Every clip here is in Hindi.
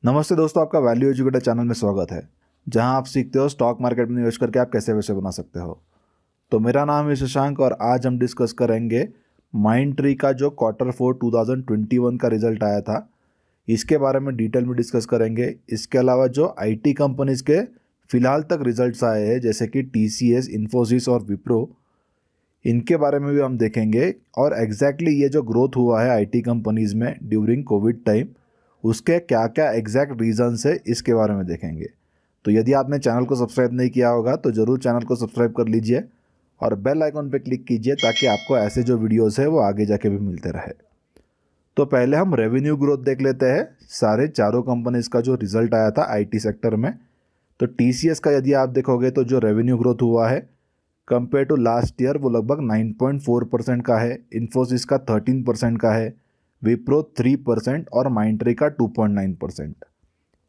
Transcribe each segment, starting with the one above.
नमस्ते दोस्तों, आपका वैल्यू एजुकेटर चैनल में स्वागत है, जहां आप सीखते हो स्टॉक मार्केट में निवेश करके आप कैसे पैसे बना सकते हो। तो मेरा नाम है शशांक और आज हम डिस्कस करेंगे माइंडट्री का जो Q4 2021 का रिजल्ट आया था, इसके बारे में डिटेल में डिस्कस करेंगे। इसके अलावा जो आईटी कंपनीज के फ़िलहाल तक रिजल्ट्स आए हैं जैसे कि TCS, इन्फोसिस और विप्रो, इनके बारे में भी हम देखेंगे। और एग्जैक्टली ये जो ग्रोथ हुआ है आईटी कंपनीज़ में ड्यूरिंग कोविड टाइम, उसके क्या क्या एग्जैक्ट रीजंस है इसके बारे में देखेंगे। तो यदि आपने चैनल को सब्सक्राइब नहीं किया होगा तो ज़रूर चैनल को सब्सक्राइब कर लीजिए और बेल आइकॉन पर क्लिक कीजिए ताकि आपको ऐसे जो वीडियोस है वो आगे जाके भी मिलते रहे। तो पहले हम रेवेन्यू ग्रोथ देख लेते हैं सारे चारों कंपनीज का जो रिजल्ट आया था आईटी सेक्टर में। तो TCS का यदि आप देखोगे तो जो रेवेन्यू ग्रोथ हुआ है कंपेयर टू लास्ट ईयर वो लगभग 9.4% का है, इन्फोसिस का 13% का है, विप्रो 3% और माइंडट्री का 2.9%।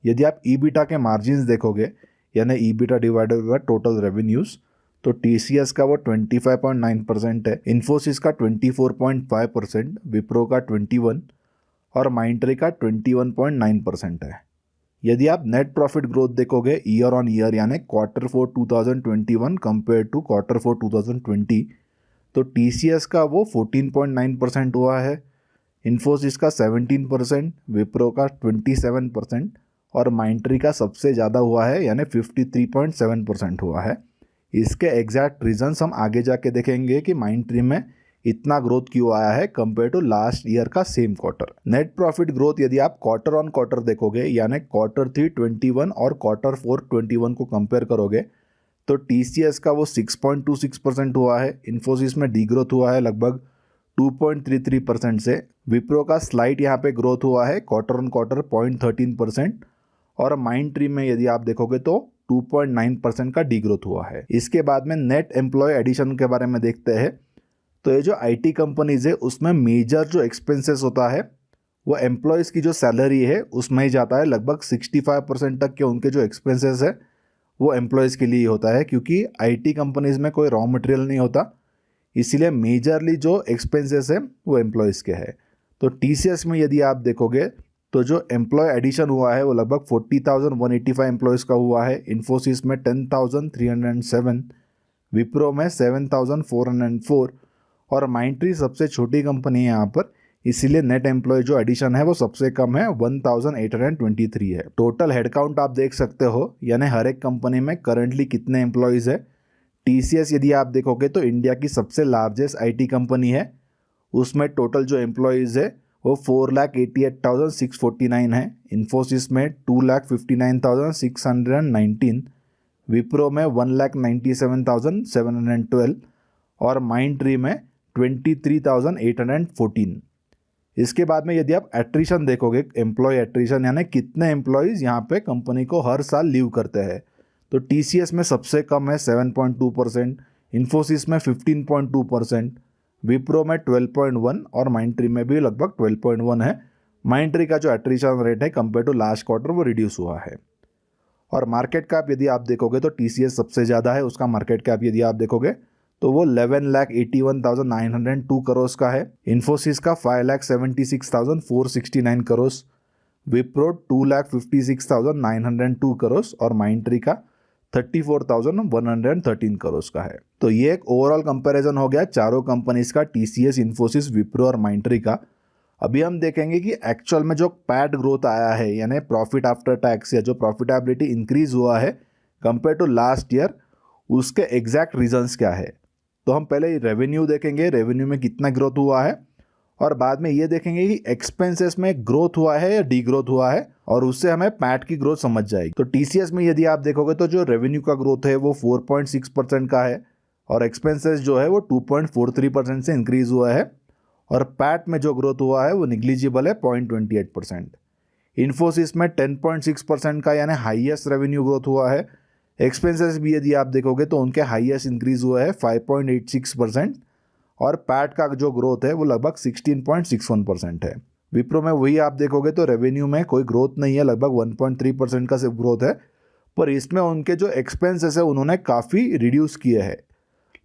यदि आप ईबिटा के मार्जिन्स देखोगे यानी EBITDA divided by total revenues, तो TCS का वो 25.9% है, इन्फोसिस का 24.5%, विप्रो का 21% और माइंडट्री का 21.9% है। यदि आप नेट प्रॉफिट ग्रोथ देखोगे ईयर ऑन ईयर यानी Q4 2021 कंपेयर टू Q4 2020, तो TCS का वो 14.9% हुआ है, इन्फोसिस का 17%, विप्रो का 27% और माइंडट्री का सबसे ज़्यादा हुआ है यानी 53.7% हुआ है। इसके एग्जैक्ट रीजंस हम आगे जाके देखेंगे कि माइंडट्री में इतना ग्रोथ क्यों आया है कंपेयर टू लास्ट ईयर का same quarter. Net profit growth यदि आप क्वार्टर ऑन क्वार्टर देखोगे यानी Q3 21 और Q4 21 को कंपेयर करोगे, तो TCS का वो 6.26% हुआ है, इन्फोसिस में डी ग्रोथ हुआ है लगभग 2.33% से, विप्रो का स्लाइट यहाँ पे ग्रोथ हुआ है क्वार्टर ऑन क्वार्टर 0.13% और माइंडट्री में यदि आप देखोगे तो 2.9% का डी ग्रोथ हुआ है। इसके बाद में नेट एम्प्लॉय एडिशन के बारे में देखते हैं। तो ये जो आईटी कंपनीज है उसमें मेजर जो एक्सपेंसेस होता है वो एम्प्लॉयज़ की जो सैलरी है उसमें ही जाता है। लगभग 65% तक के उनके जो एक्सपेंसेस है वो एम्प्लॉयज़ के लिए ही होता है, क्योंकि आईटी कंपनीज में कोई रॉ मटेरियल नहीं होता, इसीलिए मेजरली जो एक्सपेंसेस है वो एम्प्लॉयज़ के हैं। तो TCS में यदि आप देखोगे तो जो एम्प्लॉय एडिशन हुआ है वो लगभग 40,185 एम्प्लॉयज़ का हुआ है, इन्फोसिस में 10,307, विप्रो में 7,404 और माइंडट्री सबसे छोटी कंपनी है यहाँ पर, इसीलिए नेट एम्प्लॉय जो एडिशन है वो सबसे कम है, 1,823 है। टोटल हेडकाउंट आप देख सकते हो यानी हर एक कंपनी में करंटली कितने एम्प्लॉयज़ है। TCS यदि आप देखोगे तो इंडिया की सबसे लार्जेस्ट आईटी कंपनी है, उसमें टोटल जो एम्प्लॉयज़ है वो 4,88,649 है, इन्फोसिस में 2,59,619, विप्रो में 1,97,712 और माइंडट्री में 23,814। इसके बाद में यदि आप एट्रिशन देखोगे, एम्प्लॉय एट्रिशन यानी कितने एम्प्लॉयज़ यहाँ पे कंपनी को हर साल लीव करते हैं, तो TCS में सबसे कम है 7.2%, इन्फोसिस में 15.2%, विप्रो में 12.1 और माइंडट्री में भी लगभग 12.1 है। माइंडट्री का जो एट्रिशन रेट है कंपेयर टू लास्ट क्वार्टर वो रिड्यूस हुआ है। और मार्केट कैप यदि आप देखोगे तो TCS सबसे ज़्यादा है, उसका मार्केट कैप यदि आप देखोगे तो वो 11,81,902 करोड़ का है, इन्फोसिस का 5,76,469 करोड़, विप्रो 2,56,902 करोड़ और माइंडट्री का 34,113 करोड़ का है। तो ये एक ओवरऑल कंपैरिजन हो गया चारों कंपनीज का, TCS, इन्फोसिस, विप्रो और माइंडट्री का। अभी हम देखेंगे कि एक्चुअल में जो पैट ग्रोथ आया है यानी प्रॉफिट आफ्टर टैक्स या जो प्रॉफिटेबिलिटी इंक्रीज हुआ है कंपेयर टू लास्ट ईयर, उसके एग्जैक्ट रीजंस क्या है। तो हम पहले रेवेन्यू देखेंगे, रेवेन्यू में कितना ग्रोथ हुआ है, और बाद में ये देखेंगे कि एक्सपेंसेस में ग्रोथ हुआ है या डी ग्रोथ हुआ है, और उससे हमें पैट की ग्रोथ समझ जाएगी। तो TCS में यदि आप देखोगे तो जो रेवेन्यू का ग्रोथ है वो 4.6% का है और एक्सपेंसेस जो है वो 2.43% से इंक्रीज हुआ है, और पैट में जो ग्रोथ हुआ है वो निग्लिजिबल है 0.28%। इन्फोसिस में 10.6% का यानी हाईएस्ट रेवेन्यू ग्रोथ हुआ है, एक्सपेंसेस भी यदि आप देखोगे तो उनके हाईएस्ट इंक्रीज हुआ है 5.86%, और पैट का जो ग्रोथ है वो लगभग 16.61% है। विप्रो में वही आप देखोगे तो रेवेन्यू में कोई ग्रोथ नहीं है, लगभग 1.3% का सिर्फ ग्रोथ है, पर इसमें उनके जो एक्सपेंसेस है उन्होंने काफ़ी रिड्यूस किए हैं,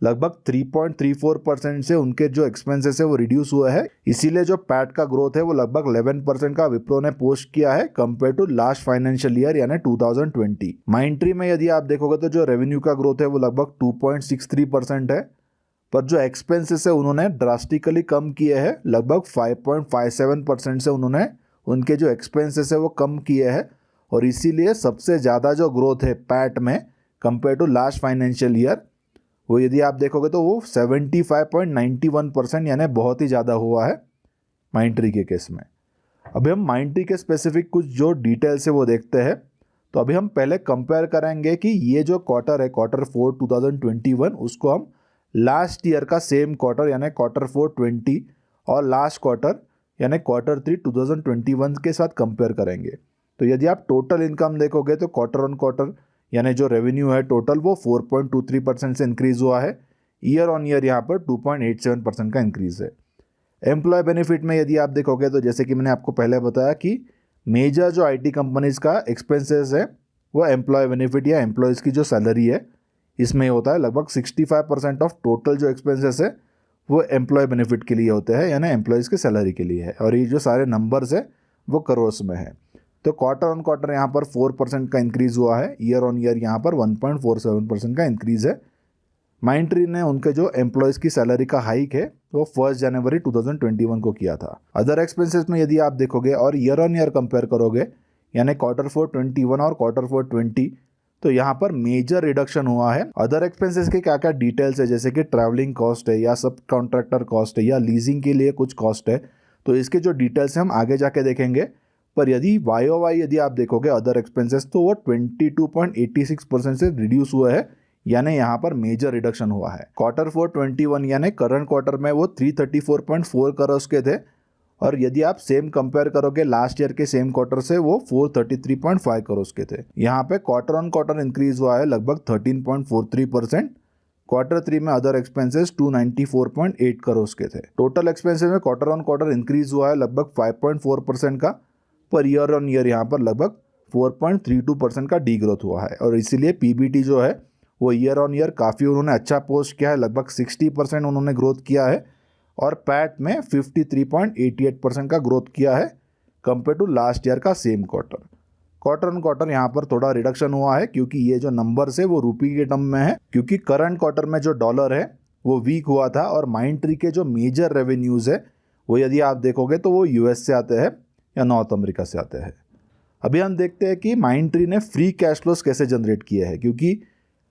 लगभग 3.34% से उनके जो एक्सपेंसेस है वो रिड्यूस हुआ है। इसीलिए जो पैट का ग्रोथ है वो लगभग 11% का विप्रो ने पोस्ट किया है compare to last financial year यानी 2020। माइंडट्री में यदि आप देखोगे तो जो रेवेन्यू का ग्रोथ है वो लगभग 2.63% है, पर जो एक्सपेंसेस है उन्होंने ड्रास्टिकली कम किए हैं, लगभग 5.57% से उन्होंने उनके जो एक्सपेंसेस है वो कम किए हैं। और इसीलिए सबसे ज़्यादा जो ग्रोथ है पैट में compare to last financial year, वो यदि आप देखोगे तो वो 75.91% यानी बहुत ही ज़्यादा हुआ है माइंडट्री के केस में। अभी हम माइंडट्री के स्पेसिफिक कुछ जो डिटेल्स है वो देखते हैं। तो अभी हम पहले कंपेयर करेंगे कि ये जो क्वार्टर है Q4 2021, उसको हम लास्ट ईयर का सेम क्वार्टर यानी Q4 20 और लास्ट क्वार्टर यानी Q3 2021 के साथ कंपेयर करेंगे। तो यदि आप टोटल इनकम देखोगे तो क्वार्टर ऑन क्वार्टर यानी जो रेवेन्यू है टोटल वो 4.23% से इंक्रीज़ हुआ है। ईयर ऑन ईयर यहाँ पर 2.87% का इंक्रीज़ है। एम्प्लॉय बेनिफिट में यदि आप देखोगे तो जैसे कि मैंने आपको पहले बताया कि मेजर जो आईटी कंपनीज़ का एक्सपेंसेस है वो एम्प्लॉय बेनिफिट या एम्प्लॉयज़ की जो सैलरी है इसमें होता है। लगभग 65% ऑफ टोटल जो एक्सपेंसेस है वो एम्प्लॉय बेनिफिट के लिए होते हैं यानी एम्प्लॉयज़ की सैलरी के लिए है। और ये जो सारे नंबर्स है वो करोर्स में है। तो क्वार्टर ऑन क्वार्टर यहाँ पर 4% का इंक्रीज़ हुआ है। ईयर ऑन ईयर यहाँ पर 1.47% का इंक्रीज़ है। माइंडट्री ने उनके जो एम्प्लॉयज़ की सैलरी का हाइक है वो 1 जनवरी 2021 को किया था। अदर एक्सपेंसेस में यदि आप देखोगे और ईयर ऑन ईयर कंपेयर करोगे यानी Q4 21 और Q4 20, तो यहाँ पर मेजर रिडक्शन हुआ है। अदर एक्सपेंसेस के क्या क्या डिटेल्स है जैसे कि ट्रैवलिंग कॉस्ट है या सब कॉन्ट्रैक्टर कॉस्ट है या लीजिंग के लिए कुछ कॉस्ट है, तो इसके जो डिटेल्स हैं हम आगे जाके देखेंगे। पर यदि YoY यदि आप देखोगे अदर एक्सपेंसेस तो वो 22.86% से रिड्यूस हुआ है यानी यहाँ पर मेजर रिडक्शन हुआ है। Q4 21 यानी करंट क्वार्टर में वो 334.4 करोड़ के थे और यदि आप सेम कंपेयर करोगे लास्ट ईयर के सेम क्वार्टर से वो 433.5 करोड़ के थे। यहाँ पे क्वार्टर ऑन क्वार्टर इंक्रीज हुआ है लगभग 13.43%। Q3 में अदर एक्सपेंसेस 294.8 करोड़ के थे। टोटल एक्सपेंसेस में क्वार्टर ऑन क्वार्टर इंक्रीज हुआ है लगभग 5.4% का, पर ईयर ऑन ईयर यहाँ पर लगभग 4.32% का डी ग्रोथ हुआ है। और इसीलिए पीबीटी जो है वो ईयर ऑन ईयर काफ़ी उन्होंने अच्छा पोस्ट किया है, लगभग 60% उन्होंने ग्रोथ किया है। और पैट में 53.88% का ग्रोथ किया है कंपेयर टू लास्ट ईयर का same quarter. Quarter on quarter यहाँ पर थोड़ा रिडक्शन हुआ है क्योंकि ये जो नंबर्स है वो रुपी के टर्म में है, क्योंकि करंट क्वार्टर में जो डॉलर है वो वीक हुआ था। और माइंडट्री के जो मेजर रेवेन्यूज़ है वो यदि आप देखोगे तो वो यूएस से आते हैं या नॉर्थ अमेरिका से आते हैं। अभी हम देखते हैं कि माइंडट्री ने फ्री कैश फ्लोज कैसे जनरेट किए हैं, क्योंकि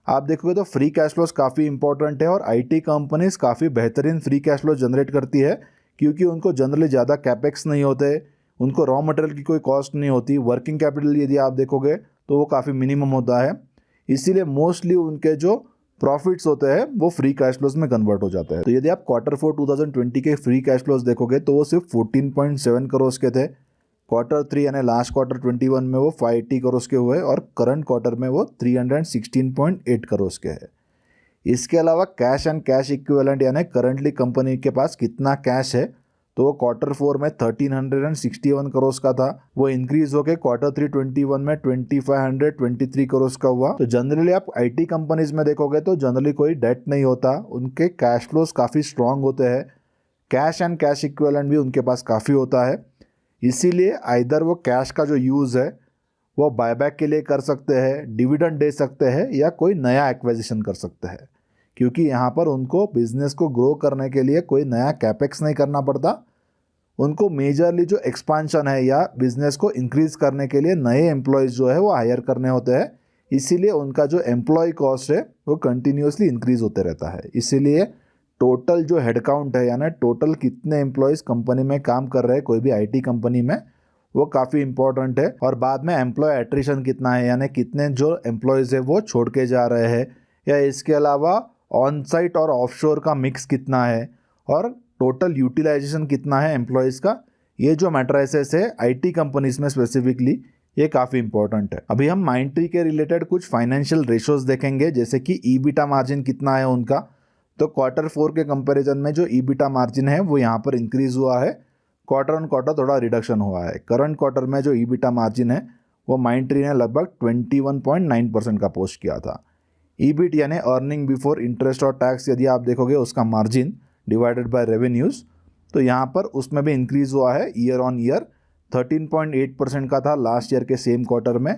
आप देखोगे तो फ्री कैश फ्लोज काफ़ी इंपॉर्टेंट है और आईटी कंपनीज काफ़ी बेहतरीन फ्री कैश फ्लो जनरेट करती है क्योंकि उनको जनरली ज़्यादा कैपेक्स नहीं होते, उनको रॉ मटेरियल की कोई कॉस्ट नहीं होती, वर्किंग कैपिटल यदि आप देखोगे तो वो काफ़ी मिनिमम होता है। इसीलिए मोस्टली उनके जो प्रॉफिट्स होते हैं वो फ्री कैश फ्लोज में कन्वर्ट हो जाते हैं। तो यदि आप Q4 2020 के फ्री कैश फ्लोज देखोगे तो वो सिर्फ 14.7 करोड़ के थे। Q3 यानी लास्ट क्वार्टर 21 में वो 580 करोड़ के हुए और करंट क्वार्टर में वो 316.8 करोड़ के है। इसके अलावा कैश एंड कैश इक्विवेलेंट यानी करंटली कंपनी के पास कितना कैश है तो वो Q4 में 1361 करोड़ का था, वो इंक्रीज होकर Q3 21 में 2523 करोड़ का हुआ। तो जनरली आप आईटी कंपनीज में देखोगे तो जनरली कोई डेट नहीं होता, उनके कैश फ्लोज काफ़ी स्ट्रांग होते हैं, कैश एंड कैश इक्विवेलेंट भी उनके पास काफ़ी होता है। इसीलिए आइदर वो कैश का जो यूज़ है वो बायबैक के लिए कर सकते हैं, डिविडेंड दे सकते हैं या कोई नया एक्विजिशन कर सकते हैं, क्योंकि यहाँ पर उनको बिजनेस को ग्रो करने के लिए कोई नया कैपेक्स नहीं करना पड़ता। उनको मेजरली जो एक्सपांशन है या बिजनेस को इंक्रीज करने के लिए नए एम्प्लॉयज़ जो है वो हायर करने होते हैं। इसीलिए उनका जो एम्प्लॉय कॉस्ट है वो कंटिन्यूसली इंक्रीज होते रहता है। इसीलिए टोटल जो हेडकाउंट है यानी टोटल कितने एम्प्लॉयज़ कंपनी में काम कर रहे हैं कोई भी आईटी कंपनी में, वो काफ़ी इंपॉर्टेंट है। और बाद में एम्प्लॉय एट्रिशन कितना है यानी कितने जो एम्प्लॉयज़ है वो छोड़ के जा रहे हैं, या इसके अलावा ऑन साइट और ऑफशोर का मिक्स कितना है और टोटल यूटिलाइजेशन कितना है एम्प्लॉयज़ का, ये जो मैट्रिसेस है आईटी कंपनीज में स्पेसिफिकली ये काफ़ी इंपॉर्टेंट है। अभी हम माइंडट्री के रिलेटेड कुछ फाइनेंशियल रेशोज देखेंगे, जैसे कि ईबिटा मार्जिन कितना है उनका। तो Q4 के कंपैरिजन में जो ईबिटा मार्जिन है वो यहाँ पर इंक्रीज हुआ है, क्वार्टर ऑन क्वार्टर थोड़ा रिडक्शन हुआ है। करंट क्वार्टर में जो ईबिटा मार्जिन है वो माइंडट्री ने लगभग 21.9% का पोस्ट किया था। ईबिट यानी अर्निंग बिफोर इंटरेस्ट और टैक्स यदि आप देखोगे उसका मार्जिन डिवाइडेड बाय रेवेन्यूज़, तो यहाँ पर उसमें भी इंक्रीज़ हुआ है ईयर ऑन ईयर। 13.8% का था लास्ट ईयर के सेम क्वार्टर में,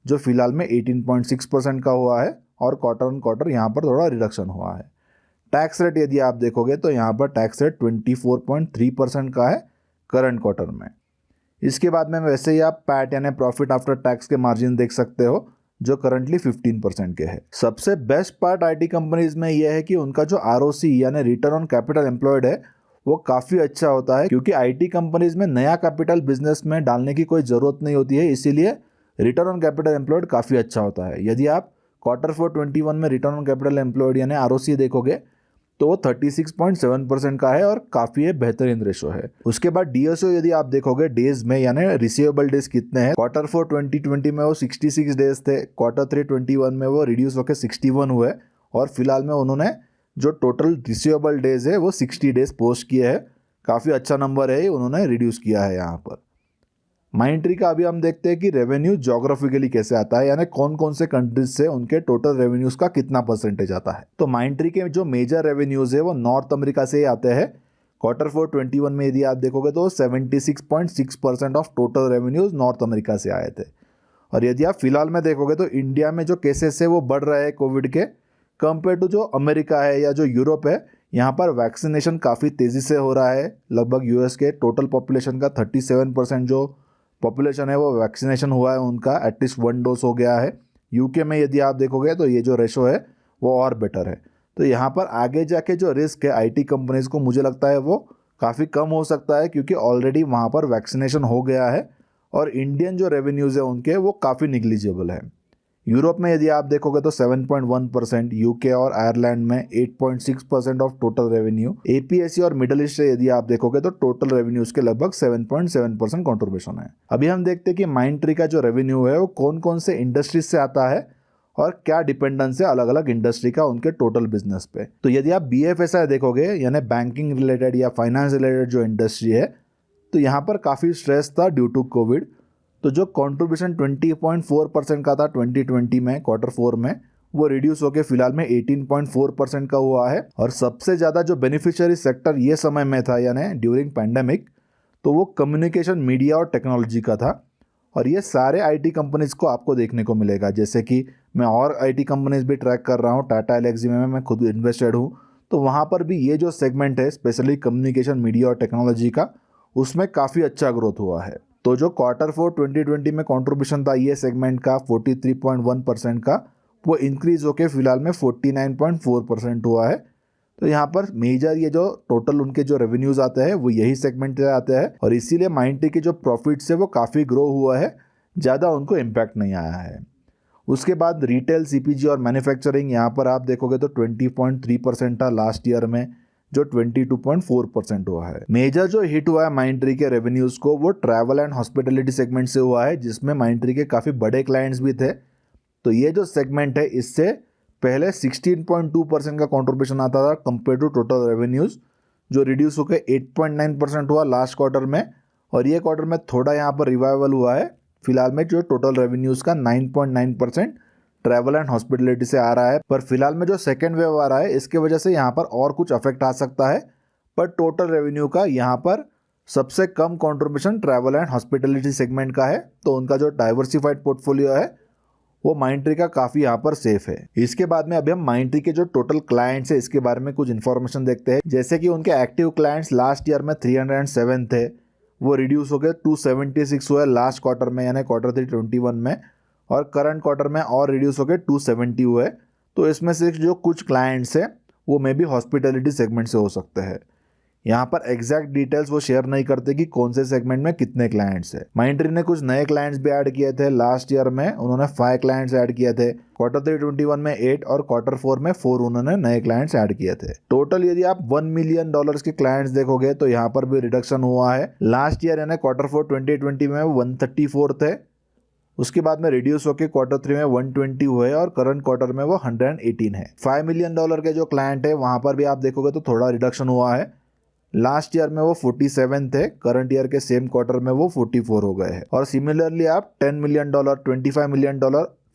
जो फिलहाल में 18.6% का हुआ है, और क्वार्टर ऑन क्वार्टर यहाँ पर थोड़ा रिडक्शन हुआ है। टैक्स रेट यदि आप देखोगे तो यहाँ पर टैक्स रेट 24.3% का है करंट क्वार्टर में। इसके बाद में वैसे ही आप पैट यानी प्रॉफिट आफ्टर टैक्स के मार्जिन देख सकते हो, जो करंटली 15% के है। सबसे बेस्ट पार्ट आईटी कंपनीज में यह है कि उनका जो आरओसी यानी रिटर्न ऑन कैपिटल एम्प्लॉयड है वो काफ़ी अच्छा होता है, क्योंकि आईटी कंपनीज में नया कैपिटल बिजनेस में डालने की कोई ज़रूरत नहीं होती है, इसीलिए रिटर्न ऑन कैपिटल एम्प्लॉयड काफ़ी अच्छा होता है। यदि आप Q4 21 में रिटर्न ऑन कैपिटल एम्प्लॉयड यानी आरओसी देखोगे तो वो 36.7% का है और काफ़ी बेहतरीन रेशो है। उसके बाद डीएसओ यदि आप देखोगे डेज में यानी रिसीवेबल डेज कितने हैं, Q4 2020 में वो 66 डेज थे, Q3 21 में वो रिड्यूस होकर 61 हुए, और फिलहाल में उन्होंने जो टोटल रिसीवेबल डेज है वो 60 डेज पोस्ट किए हैं। काफ़ी अच्छा नंबर है, उन्होंने रिड्यूस किया है यहाँ पर। माइंट्री का अभी हम देखते हैं कि रेवेन्यू जोग्राफिकली कैसे आता है, यानी कौन कौन से कंट्रीज से उनके टोटल रेवेन्यूज का कितना परसेंटेज आता है। तो माइंट्री के जो मेजर रेवेन्यूज है वो नॉर्थ अमेरिका से ही आते हैं। Q4 21 में यदि आप देखोगे तो 76.6% of total revenues north America से आए थे। और यदि आप फिलहाल में देखोगे तो इंडिया में जो केसेस है वो बढ़ रहे हैं कोविड के, कंपेयर टू जो अमेरिका है या जो यूरोप है, यहाँ पर वैक्सीनेशन काफ़ी तेज़ी से हो रहा है। लगभग यूएस के टोटल पॉपुलेशन का 37% जो पॉपुलेशन है वो वैक्सीनेशन हुआ है, उनका एटलीस्ट 1 डोज हो गया है। यूके में यदि आप देखोगे तो ये जो रेशो है वो और बेटर है। तो यहाँ पर आगे जाके जो रिस्क है आईटी कंपनीज़ को, मुझे लगता है वो काफ़ी कम हो सकता है, क्योंकि ऑलरेडी वहाँ पर वैक्सीनेशन हो गया है और इंडियन जो रेवेन्यूज़ है उनके वो काफ़ी निग्लिजिबल है। यूरोप में यदि आप देखोगे तो 7.1%, यूके और आयरलैंड में 8.6% ऑफ टोटल रेवेन्यू, एपीएससी और मिडिल ईस्ट से यदि आप देखोगे तो टोटल रेवेन्यूज के लगभग 7.7% कॉन्ट्रीब्यूशन है। अभी हम देखते हैं कि माइंट्री का जो रेवेन्यू है वो कौन कौन से इंडस्ट्रीज से आता है और क्या डिपेंडेंस है अलग अलग इंडस्ट्री का उनके टोटल बिजनेस पे। तो यदि आप BFSI देखोगे यानी बैंकिंग रिलेटेड या फाइनेंस रिलेटेड जो इंडस्ट्री है, तो यहाँ पर काफ़ी स्ट्रेस था ड्यू टू कोविड। तो जो कंट्रीब्यूशन 20.4% का था 2020 में Q4 में, वो रिड्यूस होकर फिलहाल में 18.4% का हुआ है। और सबसे ज़्यादा जो बेनिफिशियरी सेक्टर ये समय में था यानी ड्यूरिंग पैंडेमिक, तो वो कम्युनिकेशन, मीडिया और टेक्नोलॉजी का था। और ये सारे आईटी कंपनीज़ को आपको देखने को मिलेगा, जैसे कि मैं और आईटी कंपनीज़ भी ट्रैक कर रहा हूँ, टाटा एलेक्सी में मैं खुद इन्वेस्टेड हूँ, तो वहाँ पर भी ये जो सेगमेंट है स्पेशली कम्युनिकेशन, मीडिया और टेक्नोलॉजी का, उसमें काफ़ी अच्छा ग्रोथ हुआ है। तो जो Q4 2020 में कंट्रीब्यूशन था ये सेगमेंट का 43.1% का, वो इंक्रीज होकर फिलहाल में 49.4% हुआ है। तो यहाँ पर मेजर ये जो टोटल उनके जो रेवेन्यूज़ आते हैं वो यही सेगमेंट से आते हैं, और इसीलिए माइंट्री के जो प्रॉफिट्स है वो काफ़ी ग्रो हुआ है, ज़्यादा उनको इम्पैक्ट नहीं आया है। उसके बाद रिटेल, CPG और मैन्युफैक्चरिंग, यहाँ पर आप देखोगे तो 20.3% था लास्ट ईयर में, जो 22.4% हुआ है। मेजर जो हिट हुआ है माइंट्री के रेवेन्यूज़ को वो ट्रैवल एंड हॉस्पिटैलिटी सेगमेंट से हुआ है, जिसमें माइंट्री के काफ़ी बड़े क्लाइंट्स भी थे। तो ये जो सेगमेंट है इससे पहले 16.2% का कॉन्ट्रीब्यूशन आता था कंपेयर टू टोटल रेवेन्यूज़, जो रिड्यूस होकर 8.9% हुआ लास्ट क्वार्टर में, और ये क्वार्टर में थोड़ा यहाँ पर रिवाइवल हुआ है। फिलहाल में जो टोटल रेवेन्यूज़ का 9.9% ट्रैवल एंड हॉस्पिटलिटी से आ रहा है, पर फिलहाल में जो सेकेंड वेव आ रहा है इसके वजह से यहाँ पर और कुछ अफेक्ट आ सकता है। पर टोटल रेवेन्यू का यहाँ पर सबसे कम contribution travel and hospitality segment का है, तो उनका जो डाइवर्सिफाइड पोर्टफोलियो है वो माइंट्री का काफ़ी यहाँ पर सेफ है। इसके बाद में अभी हम माइंट्री के जो टोटल क्लाइंट्स है इसके बारे में कुछ इन्फॉर्मेशन देखते हैं, जैसे कि उनके एक्टिव क्लाइंट्स लास्ट ईयर में 307 थे, वो रिड्यूस हो गए 276 हुए लास्ट क्वार्टर में यानी Q3 21 में, और करंट क्वार्टर में और रिड्यूस हो गए 270 हुए। तो इसमें से जो कुछ क्लाइंट्स हैं वो मे बी हॉस्पिटलिटी सेगमेंट से हो सकते हैं। यहाँ पर एग्जैक्ट डिटेल्स वो शेयर नहीं करते कि कौन से सेगमेंट में कितने क्लाइंट्स हैं। माइंट्री ने कुछ नए क्लाइंट्स भी ऐड किए थे लास्ट ईयर में, उन्होंने 5 क्लाइंट्स ऐड किए थे, Q3 21 में 8 और Q4 में 4 उन्होंने नए क्लाइंट्स ऐड किए थे। टोटल यदि आप $1 मिलियन के क्लाइंट्स देखोगे तो यहाँ पर भी रिडक्शन हुआ है। लास्ट ईयर यानी Q4 2020 में 134 थे, उसके बाद में रिड्यूस होकर Q3 में 120 हुए और करंट क्वार्टर में वो 118 है। $5 मिलियन के जो क्लाइंट है वहाँ पर भी आप देखोगे तो थोड़ा रिडक्शन हुआ है। लास्ट ईयर में वो 47 थे, करंट ईयर के सेम क्वार्टर में वो 44 हो गए हैं। और सिमिलरली आप $10 मिलियन, $25 मिलियन,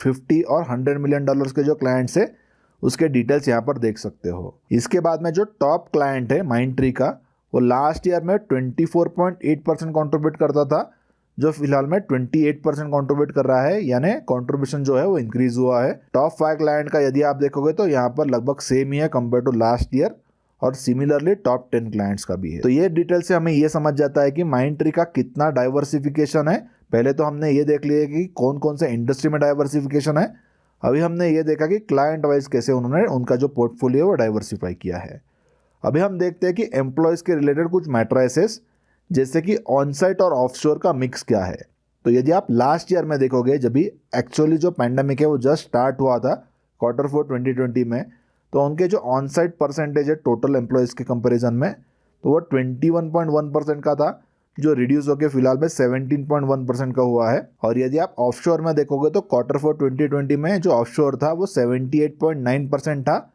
$50 और $100 मिलियन के जो क्लाइंट्स है उसके डिटेल्स यहाँ पर देख सकते हो। इसके बाद में जो टॉप क्लाइंट है माइंडट्री का, वो लास्ट ईयर में 24.8% कॉन्ट्रीब्यूट करता था, जो फिलहाल में 28% कॉन्ट्रीब्यूट कर रहा है, यानी कॉन्ट्रीब्यूशन जो है वो इंक्रीज हुआ है। टॉप 5 क्लाइंट का यदि आप देखोगे तो यहाँ पर लगभग सेम ही है कंपेयर टू लास्ट ईयर, और सिमिलरली टॉप 10 क्लाइंट्स का भी है। तो ये डिटेल से हमें ये समझ जाता है कि माइंडट्री का कितना डाइवर्सिफिकेशन है। पहले तो हमने ये देख लिया कि कौन कौन से इंडस्ट्री में डाइवर्सिफिकेशन है, अभी हमने ये देखा कि क्लाइंट वाइज कैसे उन्होंने उनका जो पोर्टफोलियो वो डाइवर्सिफाई किया है। अभी हम देखते हैं कि एम्प्लॉयज़ के रिलेटेड कुछ मैट्रिसेस, जैसे कि ऑन साइट और ऑफशोर का मिक्स क्या है। तो यदि आप लास्ट ईयर में देखोगे, जब भी एक्चुअली जो पैंडेमिक है वो जस्ट स्टार्ट हुआ था Q4 2020 में, तो उनके जो ऑन साइट परसेंटेज है टोटल एम्प्लॉयज़ के कंपैरिजन में, तो वो 21.1% का था, जो रिड्यूस होकर फिलहाल में 17.1% का हुआ है। और यदि आप ऑफशोर में देखोगे तो Q4 2020 में जो ऑफशोर था वो 78.9% था,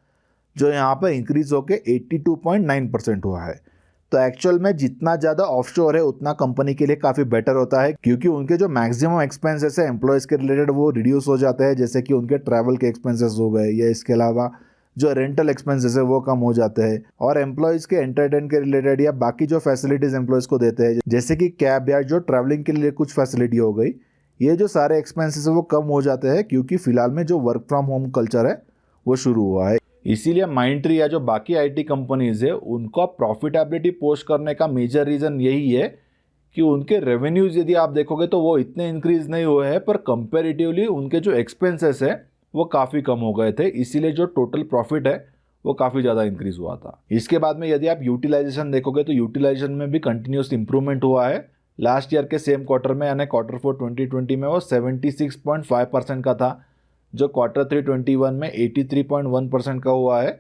जो यहाँ पर इंक्रीज होकर 82.9% हुआ है। तो एक्चुअल में जितना ज़्यादा ऑफशोर है उतना कंपनी के लिए काफ़ी बेटर होता है, क्योंकि उनके जो मैक्सिमम एक्सपेंसेस है एम्प्लॉयज़ के रिलेटेड वो रिड्यूस हो जाते हैं, जैसे कि उनके ट्रैवल के एक्सपेंसेस हो गए, या इसके अलावा जो रेंटल एक्सपेंसेस है वो कम हो जाते हैं, और एम्प्लॉयज़ के एंटरटेन के रिलेटेड या बाकी जो फैसिलिटीज़ एम्प्लॉयज़ को देते हैं, जैसे कि कैब या जो ट्रैवलिंग के लिए कुछ फैसिलिटी हो गई, ये जो सारे एक्सपेंसेस है वो कम हो जाते हैं, क्योंकि फिलहाल में जो वर्क फ्रॉम होम कल्चर है वो शुरू हुआ है। इसीलिए माइंडट्री या जो बाकी आईटी कंपनीज है उनको प्रॉफिटेबिलिटी पोस्ट करने का मेजर रीज़न यही है कि उनके रेवेन्यूज़ यदि आप देखोगे तो वो इतने इंक्रीज नहीं हुए हैं, पर कंपैरेटिवली उनके जो एक्सपेंसेस है वो काफ़ी कम हो गए थे, इसीलिए जो टोटल प्रॉफिट है वो काफ़ी ज़्यादा इंक्रीज हुआ था। इसके बाद में यदि आप यूटिलाइजेशन देखोगे तो यूटिलाइजेशन में भी कंटिन्यूस इंप्रूवमेंट हुआ है। लास्ट ईयर के सेम क्वार्टर में यानी Q4 2020 में वो 76.5% का था, जो Q3 21 में 83.1% का हुआ है,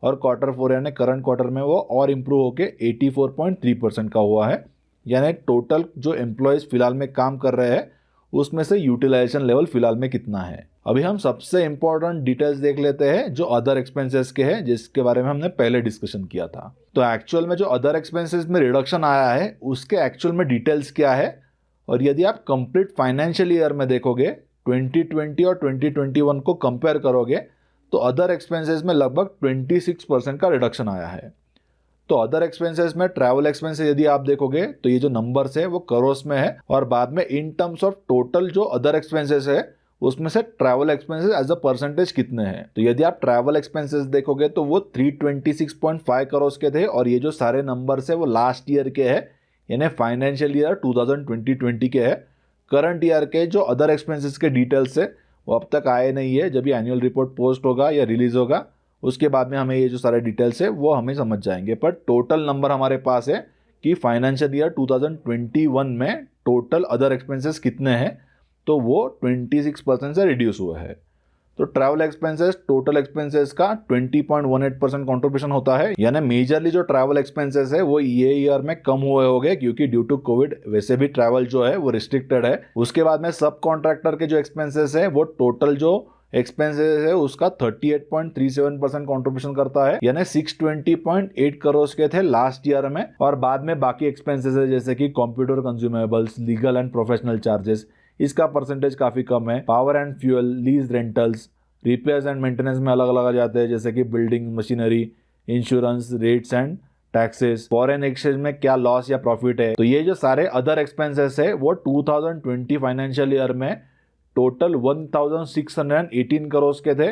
और Q4 यानी करंट क्वार्टर में वो और इम्प्रूव होके 84.3% का हुआ है। यानी टोटल जो एम्प्लॉयज़ फिलहाल में काम कर रहे हैं उसमें से यूटिलाइजेशन लेवल फिलहाल में कितना है। अभी हम सबसे इम्पोर्टेंट डिटेल्स देख लेते हैं जो अदर एक्सपेंसेस के हैं, जिसके बारे में हमने पहले डिस्कशन किया था। तो एक्चुअल में जो अदर एक्सपेंसेस में रिडक्शन आया है उसके एक्चुअल में डिटेल्स क्या है, और यदि आप कंप्लीट फाइनेंशियल ईयर में देखोगे 2020 और 2021 को कंपेयर करोगे तो अदर एक्सपेंसेस में लगभग 26% का रिडक्शन आया है। तो अदर एक्सपेंसेस में ट्रैवल एक्सपेंसेस यदि आप देखोगे तो ये जो नंबर्स है वो करोर्स में है, और बाद में इन टर्म्स ऑफ टोटल जो अदर एक्सपेंसेस है उसमें से travel expenses as a percentage कितने हैं। तो यदि आप ट्रैवल एक्सपेंसेस देखोगे तो वो 326.5 करोड़ के थे, और ये जो सारे नंबर्स है वो लास्ट ईयर के हैं, यानी फाइनेंशियल ईयर 2020 के हैं। करंट ईयर के जो अदर एक्सपेंसेस के डिटेल्स है वो अब तक आए नहीं है। जब ये एनुअल रिपोर्ट पोस्ट होगा या रिलीज होगा उसके बाद में हमें ये जो सारे डिटेल्स है वो हमें समझ जाएंगे, पर टोटल नंबर हमारे पास है कि फाइनेंशियल ईयर 2021 में टोटल अदर एक्सपेंसेस कितने हैं, तो वो 26% से रिड्यूस हुआ है। तो ट्रैवल एक्सपेंसेस टोटल एक्सपेंसेस का 20.18% कॉन्ट्रीब्यूशन होता है, यानी मेजरली जो ट्रैवल एक्सपेंसेस है वो ये ईयर में कम हुए होंगे, क्योंकि ड्यू टू कोविड वैसे भी ट्रैवल जो है वो रिस्ट्रिक्टेड है। उसके बाद में सब कॉन्ट्रैक्टर के जो एक्सपेंसेस है वो टोटल जो एक्सपेंसेस है उसका 38.37% कॉन्ट्रीब्यूशन करता है, यानी 620.8 करोड़ के थे लास्ट ईयर में। और बाद में बाकी एक्सपेंसेस है जैसे कि computer consumables, legal and professional charges, इसका परसेंटेज काफ़ी कम है। Power and fuel, lease rentals, repairs and maintenance में अलग अलग आ जाते हैं, जैसे कि building machinery, insurance, rates and taxes, foreign exchange में क्या लॉस या प्रॉफिट है। तो ये जो सारे अदर एक्सपेंसेस है वो 2020 फाइनेंशियल ईयर में टोटल 1618 करोड़ के थे,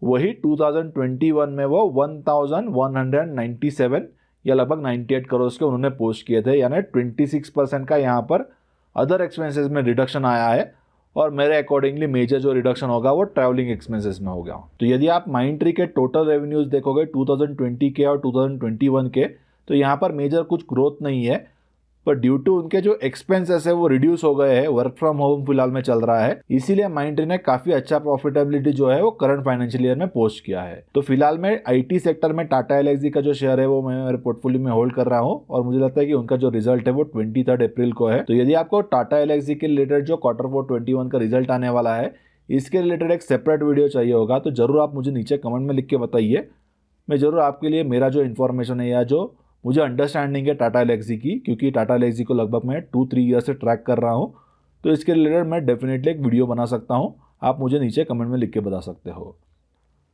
वही 2021 में वो 1197 या लगभग 98 करोड़ के उन्होंने पोस्ट किए थे, यानी 26% का यहाँ पर अदर एक्सपेंसेस में रिडक्शन आया है। और मेरे अकॉर्डिंगली मेजर जो रिडक्शन होगा वो ट्रैवलिंग एक्सपेंसेस में होगा। तो यदि आप माइंडट्री के टोटल रेवेन्यूज देखोगे 2020 के और 2021 के, तो यहाँ पर मेजर कुछ ग्रोथ नहीं है, पर ड्यू टू उनके जो एक्सपेंसेस है वो रिड्यूस हो गए हैं। वर्क फ्रॉम होम फिलहाल में चल रहा है, इसीलिए माइंडट्री ने काफी अच्छा प्रॉफिटेबिलिटी जो है वो करंट फाइनेंशियल ईयर में पोस्ट किया है। तो फिलहाल में आईटी सेक्टर में टाटा एलएक्सजी का जो शेयर है वो मैं मेरे पोर्टफोलियो में होल्ड कर रहा हूँ, और मुझे लगता है कि उनका जो रिजल्ट है वो 23 अप्रैल को है। तो यदि आपको टाटा एलएक्सजी के रिलेटेड जो Q4 21 का रिजल्ट आने वाला है इसके रिलेटेड एक सेपरेट वीडियो चाहिए होगा तो जरूर आप मुझे नीचे कमेंट में लिख के बताइए। मैं जरूर आपके लिए मेरा जो इन्फॉर्मेशन है या जो मुझे अंडरस्टैंडिंग है टाटा एलएक्सजी की, क्योंकि टाटा एलएक्सजी को लगभग मैं 2-3 ईयर से ट्रैक कर रहा हूँ, तो इसके रिलेटेड मैं डेफिनेटली एक वीडियो बना सकता हूँ। आप मुझे नीचे कमेंट में लिख के बता सकते हो।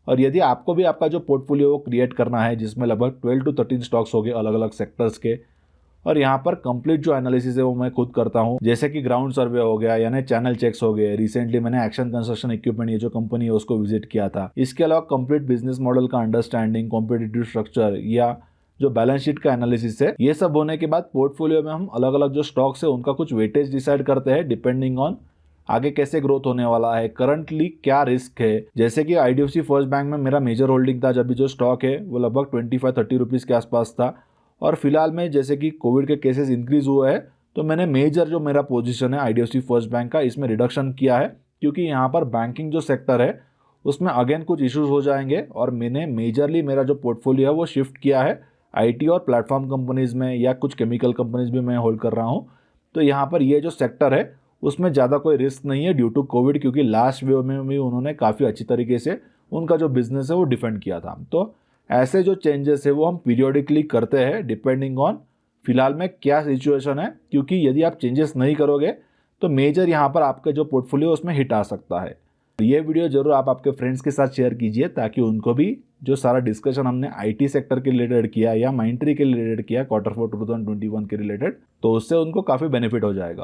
और यदि आपको भी आपका जो पोर्टफोलियो वो क्रिएट करना है जिसमें लगभग 12 to 13 स्टॉक्स हो गए अलग अलग सेक्टर्स के, और यहाँ पर कंप्लीट जो एनालिसिस है वो मैं खुद करता हूँ, जैसे कि ग्राउंड सर्वे हो गया यानी चैनल चेक्स हो गए। रिसेंटली मैंने एक्शन कंस्ट्रक्शन इक्विपमेंट ये जो कंपनी है उसको विजिट किया था। इसके अलावा कंप्लीट बिजनेस मॉडल का अंडरस्टैंडिंग, कॉम्पिटिटिव स्ट्रक्चर या जो बैलेंस शीट का एनालिसिस है, ये सब होने के बाद पोर्टफोलियो में हम अलग अलग जो स्टॉक्स है उनका कुछ वेटेज डिसाइड करते हैं डिपेंडिंग ऑन आगे कैसे ग्रोथ होने वाला है, करंटली क्या रिस्क है। जैसे कि आईडीएफसी फर्स्ट बैंक में मेरा मेजर होल्डिंग था, जब भी जो स्टॉक है वो लगभग 25-30 रुपीज़ के आसपास था। और फिलहाल में जैसे कि कोविड के केसेस इंक्रीज हुए हैं तो मैंने मेजर जो मेरा पोजीशन है आईडीएफसी फर्स्ट बैंक का इसमें रिडक्शन किया है, क्योंकि यहाँ पर बैंकिंग जो सेक्टर है उसमें अगेन कुछ इश्यूज हो जाएंगे। और मैंने मेजरली मेरा जो पोर्टफोलियो है वो शिफ्ट किया है आईटी और प्लेटफॉर्म कंपनीज में, या कुछ केमिकल कंपनीज भी मैं होल्ड कर रहा हूँ। तो यहाँ पर ये जो सेक्टर है उसमें ज़्यादा कोई रिस्क नहीं है ड्यू टू कोविड, क्योंकि लास्ट वेव में भी उन्होंने काफ़ी अच्छी तरीके से उनका जो बिजनेस है वो डिफेंड किया था। तो ऐसे जो चेंजेस है वो हम पीरियोडिकली करते हैं डिपेंडिंग ऑन फिलहाल में क्या सिचुएशन है, क्योंकि यदि आप चेंजेस नहीं करोगे तो मेजर यहाँ पर आपका जो पोर्टफोलियो उसमें हिट आ सकता है। ये वीडियो जरूर आप आपके फ्रेंड्स के साथ शेयर कीजिए ताकि उनको भी जो सारा डिस्कशन हमने आईटी सेक्टर के रिलेटेड किया या माइंट्री के रिलेटेड किया Q4 2021 के रिलेटेड, तो उससे उनको काफ़ी बेनिफिट हो जाएगा।